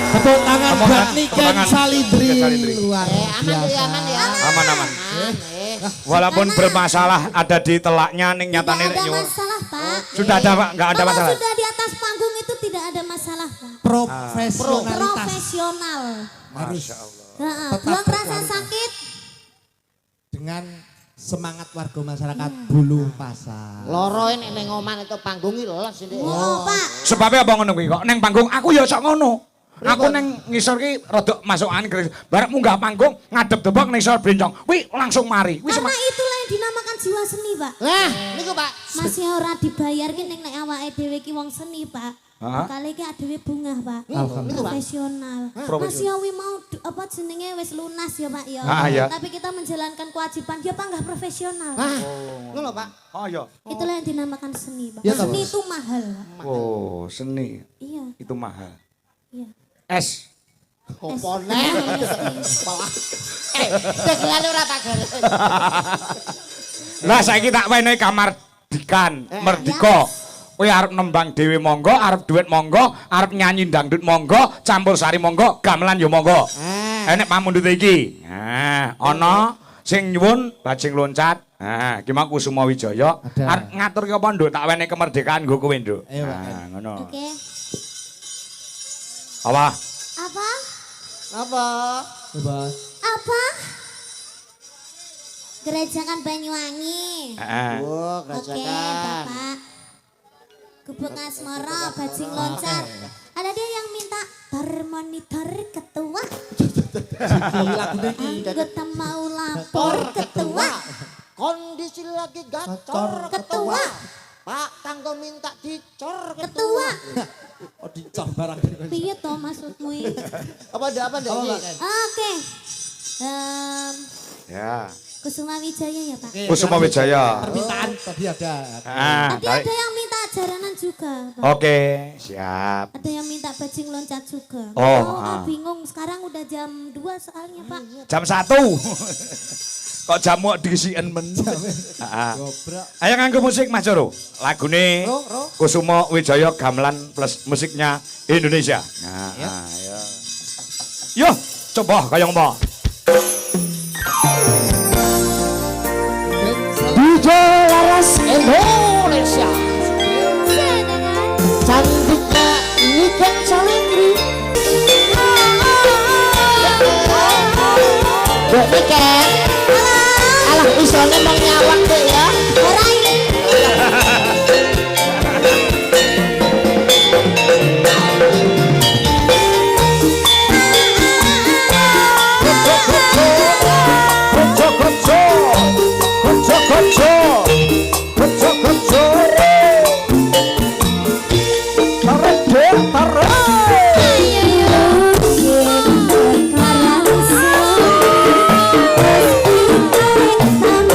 Tepuk tangan Tepuk buat tangan, Niken tepuk tangan. Salindri. Niken Salindri. Luar Aman ya, biasa. aman ya. Aman. Walaupun bermasalah ada di telaknya ning nyatane Tidak ada nyuwun. masalah, Pak. Sudah ada Pak, enggak ada Kalau masalah. sudah di atas panggung itu tidak ada masalah, Pak. Profesionalitas. Profesional. Masya Allah. Heeh, Tetap buang rasa berkualitas. sakit. Dengan semangat warga masyarakat Bulu Pasar. Loro nek ning oman itu panggung iki lho sini. Oh, Pak. Sebabnya apa ngono kuwi kok ning panggung aku ya sok ngono. Aku ning ngisor ki rada masuk angin keris. Barek munggah panggung ngadep debok ning ngisor bencong. Kuwi langsung mari. Kuwi Karena itulah yang dinamakan jiwa seni, Pak. Lah, niku Pak. Masih ora dibayar ki ning nek awake dhewe ki wong seni, Pak. Hah? Kali ki adewe bungah, Pak. Niku Pak. Profesional. Mas Yawi mau apa jenenge wis lunas ya, Pak ya. Ah, iya. Tapi kita menjalankan kewajiban dia panggah profesional. Ah, ngono Pak. Oh iya. Itulah yang dinamakan seni, Pak. Iya, Seni Pak. itu mahal, Pak. Oh, seni Iya, itu mahal. iya. Es. Opo neh? Tegelane ora tak garis. Lah saiki tak wenehi kamardikan, merdika. Kowe arep nembang dhewe monggo, arep duit monggo, arep nyanyi dangdut monggo, campur sari monggo, gamelan yo monggo. Enek pamundhut iki. Nah, ana sing nyuwun bajing loncat. Nah, iki mau Kusuma Wijaya. Ada. Arep ngatur ki apa, Nduk? Tak wenehi kemerdekaan nggo kowe, Nduk. Ayo, Pak. Nah, ngono. Oke. Apa? Apa? Apa? Coba. Apa? Gerajakan Banyuwangi. Heeh. Oh, Oke, kerjakan. Bapak. Gubuk Asmara, bajing loncat. Ada dia yang minta termonitor ketua. Anggota mau lapor ketua. Kondisi lagi gacor Ketua. Pak Tanggo minta dicor Ketua. Oh dicor barang. Piye to maksudmu iki? Apa ada Apa, Pak? Oke. Ya. Kusuma Wijaya ya, Pak. Kusuma Wijaya. Permintaan tadi ada. Ah, Tadi ada yang minta jaranan juga, Pak. Oke, siap. Ada yang minta bajing loncat juga. Oh, Bingung sekarang udah jam 2 soalnya, Pak. Jam 1. Kok jamu diisiin men. Gobrok. Ayo nganggo musik Mas Joro. Lagune Kusuma Wijaya gamelan plus musiknya Indonesia. Nah, ayo. Yo, coba kaya ngomong. DJ Laras Indonesia cantiknya Niken Salindri Dek Niken alah isone mau nyawak deh ya ora ini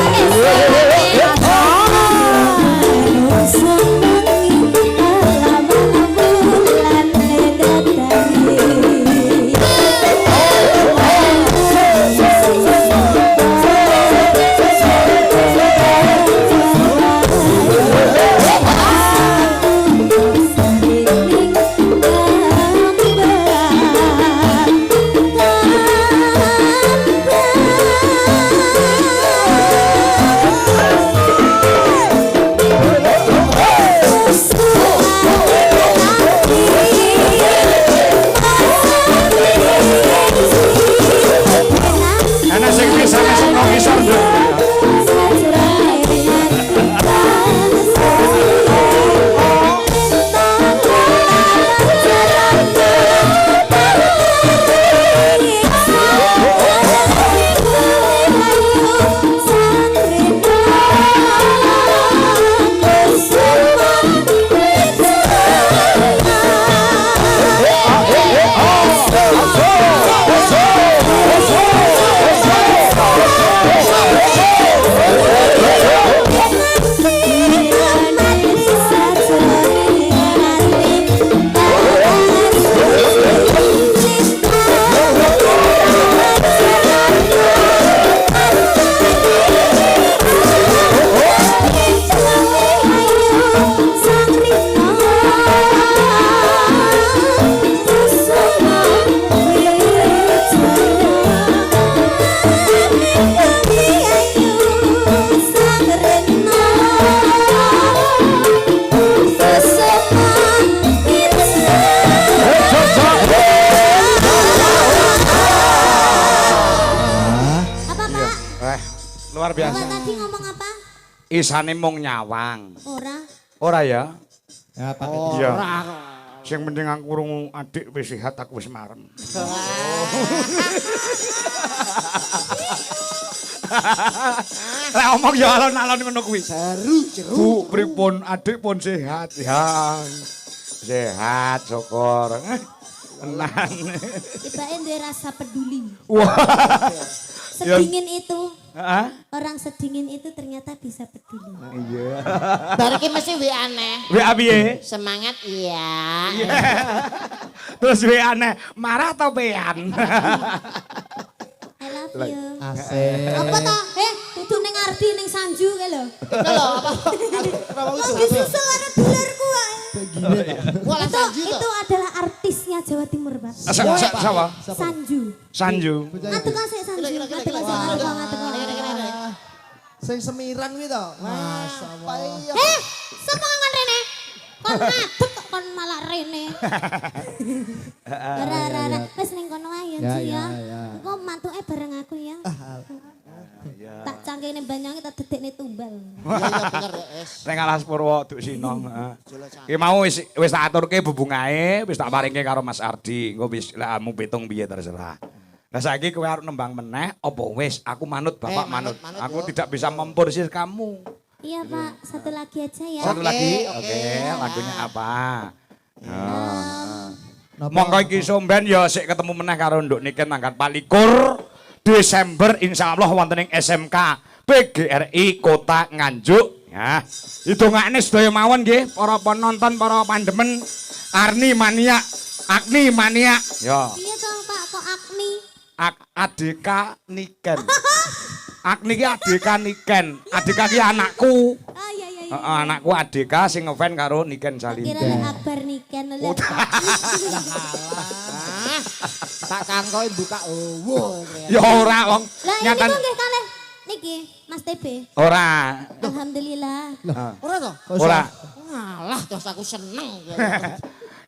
Ayo, isane mung nyawang. Ora. Ora ya? Ya pakai Iya. Ora. Sing penting aku krungu adik wis sehat aku wis marem. Lek omong ya alon-alon ngono kuwi. Jeru. Bu, pripun adik pun sehat ya. Sehat, syukur. Tenan. Tibake duwe rasa peduli. Wah. Sedingin itu. Heeh. Orang sedingin itu ternyata bisa peduli. Iya. Bar iki mesti we aneh. WA piye? Semangat iya. Terus WA aneh, marah atau pean? I love you. Asik. Apa toh? Kudu ning Ardi ning Sanju kae lho. Itu lho apa? Kok disusul karo dulurku wae. Wala Sanju Itu adalah artisnya Jawa Timur, Pak. Siapa? Sanju. Sanju. Ngadeg sik Sanju. Ngadeg ngadeg. Sing semiran kuwi to. Masyaallah. Semangat rene. Kon ngadeg kok kon malah rene. Ora. Wis ning kono wae ya, Ji ya. Engko mantuke bareng aku ya. Tak cangkene banyange tak dedekne tumbal. Iya bener es. Ning Alas Purwo Duk Sinong, heeh. Ki mau wis tak aturke bebungahe, wis tak paringke karo Mas Ardi. Engko wis lek amu pitung piye terserah. Lah saiki kowe arep nembang meneh apa wis aku manut Bapak manut. Aku tidak bisa memporsir kamu. Iya, Pak. Satu lagi aja ya. Satu lagi. Oke, lagunya apa? Monggo iki somben ya sik ketemu meneh karo Nduk Niken tanggal 24 Desember insyaallah wonten ing SMK PGRI Kota Nganjuk. Ya, hitungane sedaya mawon nggih para penonton, para pandemen Arni Mania, Agni Mania. Ya. Iya toh, Pak, kok Agni? Adika Niken. Agni ki Adika Niken. Adika ki anakku. Oh iya. Heeh, anakku Adika sing ngefan karo Niken Kira Salinda. lek Akbar Niken lek. Tak kangkoi buka owo. Ya ora wong Lah ini nyatan kok nggih kalih niki Mas TB. ora. Alhamdulillah. Ora to? Ora. Ngalah terus aku seneng.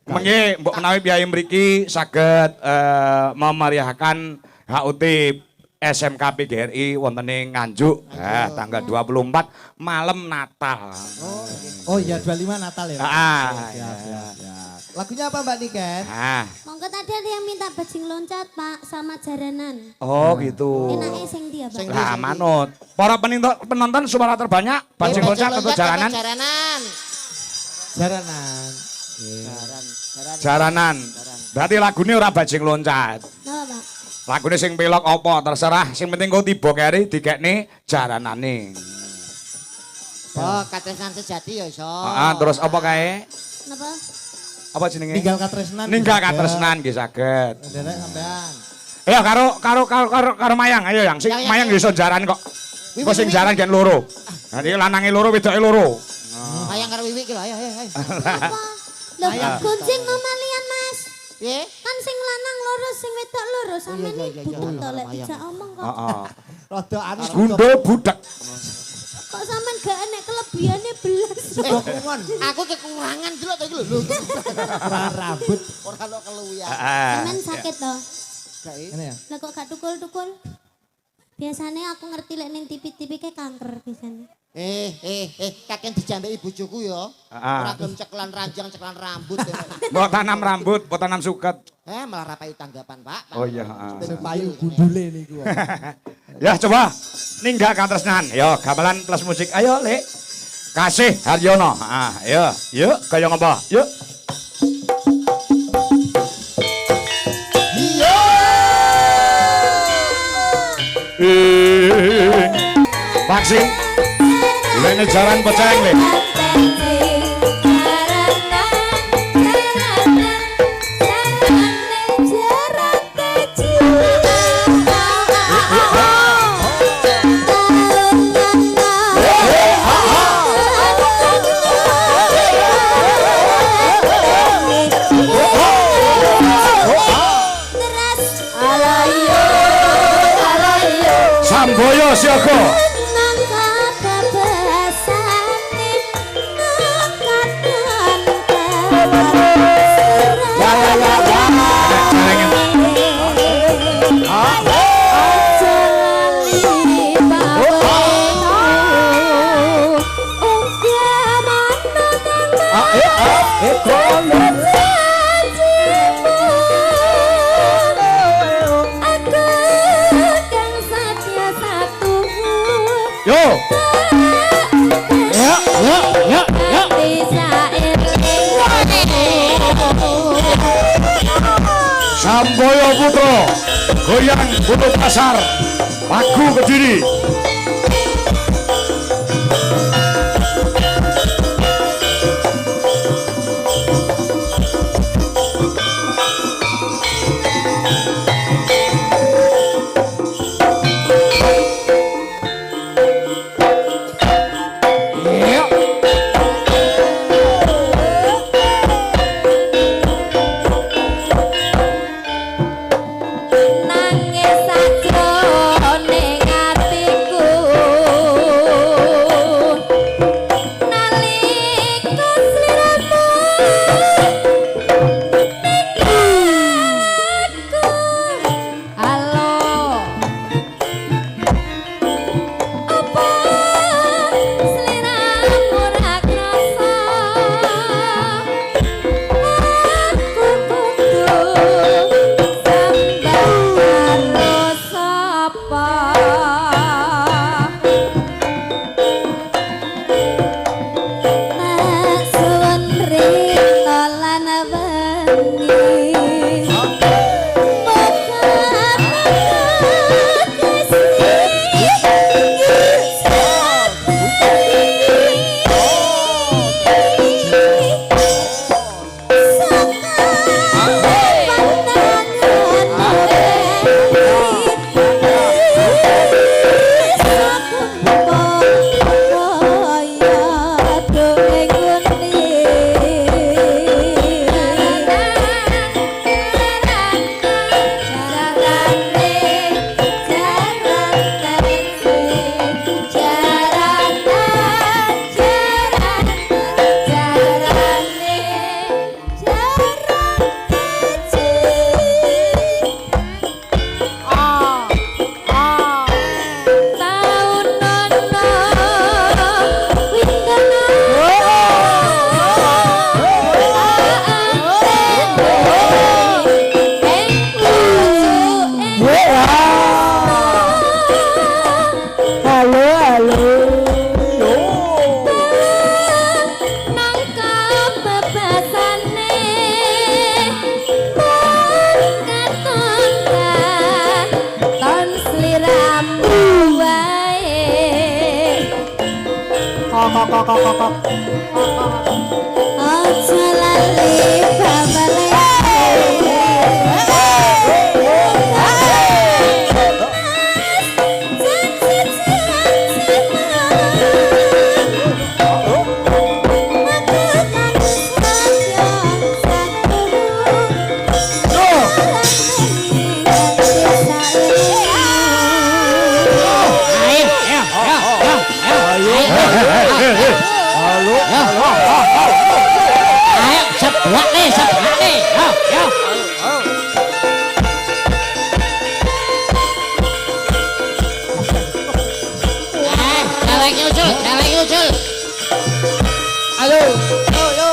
Mengki mbok menawi piyai mriki saged memeriahkan HUT SMK PGRI wonten ing Nganjuk tanggal 24 malam Natal. Oh iya 25 Natal ya. Siap. Lagunya apa Mbak Niken? Monggo tadi ada yang minta bajing loncat Pak sama jaranan. Oh gitu. Enake sing dia Pak. Lah manut. Para penonton suara terbanyak bajing loncat atau jaranan? Jaranan. Berarti lagunya ora bajing loncat. Napa Pak? Lagune sing pelok apa terserah, sing penting kau tiba keri dikekne jaranane. Oh, katresnan sejati ya iso. Terus apa kae? Napa? Apa jenenge? Ninggal katresnan. Ninggal katresnan nggih saged. Derek sampean. Ayo karo Mayang, ayo yang sing Mayang iso jaran kok. Kok sing jaran gen loro. Nanti lanange loro wedoke loro. Mayang karo Wiwi ki lho, ayo. Apa? Lho, gunjing mamalian Mas. Piye? Kan sing lanang loro, sing wedok loro, sampeyan butuh to lek dijak omong kok. Rada anu Gundul budak. Kok sampean gak enek kelebihane belas. Aku kekurangan delok to iki lho. rambut. Ora lo keluwian. Sampeyan sakit to? Ini ya. Lah kok gak tukul-tukul? Biasanya aku ngerti lek ning TV-TV kayak kanker biasanya. Kakek dijambeki bojoku ya. Ora gelem ceklan ranjang, ceklan rambut. Mbok tanam rambut, mbok tanam suket. Malah rapai tanggapan, Pak. Oh iya, Payu gundule niku. Ya coba ninggal katresnan. Yo gamelan plus musik. Ayo, Lek. Kasih Haryono. Ayo, yuk kaya ngapa? Yuk. Vaksin. Lene jaran peceng le. Samboyo siaga. Ya, ya, ya, ya. Samboyo Putra, goyang Butuh Pasar, Paku Kediri. Nangis sajroning atiku nalika sliramu ninggalku. Halo, apa sliramu ra krasa aku kudu sambang karo sapa? Tak suwun rina lan wengi Aja lali babale Ayo, seblak nih. Yo. Cewek ucul. Halo. Yo.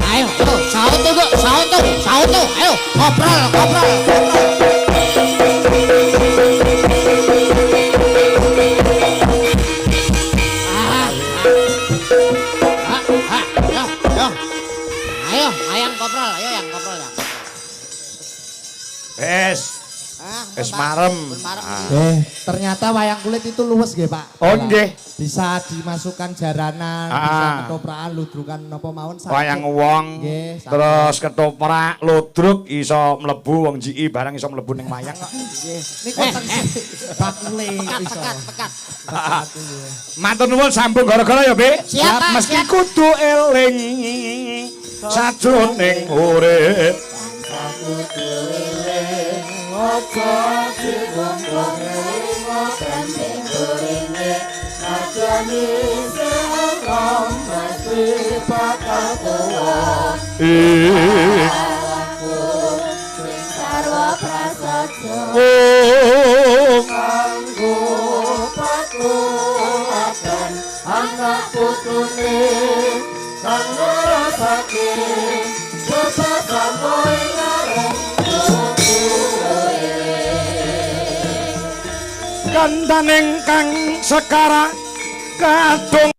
Ayo, sahut tuh, ayo, ngobrol. Ayo, yang ngobrol ya. Wis marem. Ternyata wayang kulit itu luwes nggih, Pak. Oh nggih. Bisa dimasukkan jaranan, bisa ketoprakan, ludrukan napa mawon saged. Wayang wong, Nggih, saged. terus ketoprak, ludruk iso mlebu wong jiki barang iso mlebu ning wayang kok. Niku bakule iso. Pekat. Matur nuwun sambung gara-gara ya, Be. Siap, Pak, Meski siap. kudu eling sajroning urip. Sarwa prasaja Kandaning kang sekarang kadung